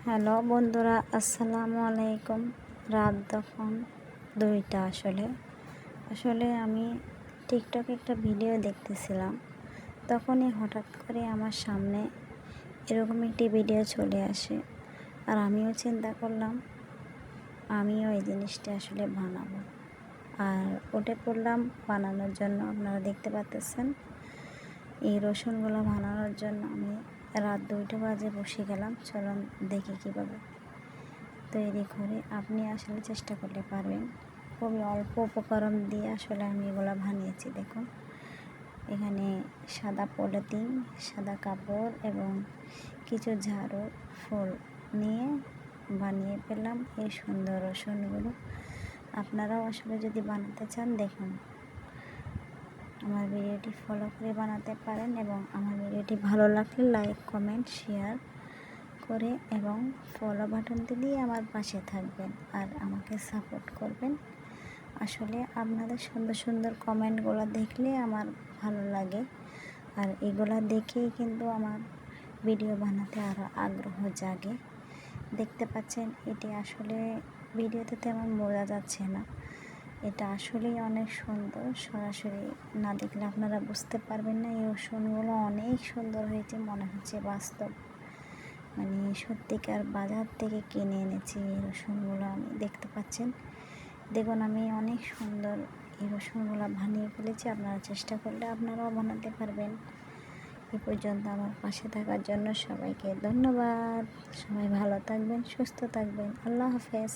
Hello বন্ধুরা, আসসালামু আলাইকুম। রাত তখন 2টা। আসলে আমি টিকটকে একটা ভিডিও দেখতেছিলাম। তখনই হঠাৎ করে আমার সামনে এরকম একটি ভিডিও চলে আসে, আর আমিও চিন্তা করলাম আমিও এই জিনিসটা আসলে বানাবো, আর উঠে পড়লাম বানানোর জন্য। আপনারা দেখতে পাচ্ছেন এই রসুনগুলো বানানোর জন্য আমি রাত 2টা বাজে বসে গেলাম। চলুন দেখি কীভাবে তৈরি করে। আপনি আসলে চেষ্টা করলে পারবেন। খুবই অল্প উপকরণ দিয়ে আসলে আমি এগুলো বানিয়েছি। দেখুন, এখানে সাদা পলিথিন, সাদা কাপড় এবং কিছু ঝাড়ু ফুল নিয়ে বানিয়ে পেলাম এই সুন্দর রসুনগুলো। আপনারাও আসলে যদি বানাতে চান, দেখুন আমার ভিডিওটি ফলো করে বানাতে পারেন, এবং আমার ভিডিওটি ভালো লাগলে লাইক, কমেন্ট, শেয়ার করে এবং ফলো বাটনটি দিয়ে আমার পাশে থাকবেন আর আমাকে সাপোর্ট করবেন। আসলে আপনাদের সুন্দর সুন্দর কমেন্টগুলো দেখলে আমার ভালো লাগে, আর এগুলো দেখেই কিন্তু আমার ভিডিও বানাতে আরও আগ্রহ জাগে। দেখতে পাচ্ছেন, এটি আসলে ভিডিওতে তেমন বোঝা যাচ্ছে না, এটা আসলেই অনেক সুন্দর। সরাসরি না দেখলে আপনারা বুঝতে পারবেন না। এই রসুনগুলো অনেক সুন্দর হয়েছে, মনে হচ্ছে বাস্তব, মানে সত্যিকার বাজার থেকে কিনে এনেছি এই রসুনগুলো। আমি দেখতে পাচ্ছেন, দেখুন আমি অনেক সুন্দর এই রসুনগুলো বানিয়ে ফেলেছি। আপনারা চেষ্টা করলে আপনারাও বানাতে পারবেন। এ পর্যন্ত আমার পাশে থাকার জন্য সবাইকে ধন্যবাদ। সবাই ভালো থাকবেন, সুস্থ থাকবেন। আল্লাহ হাফেজ।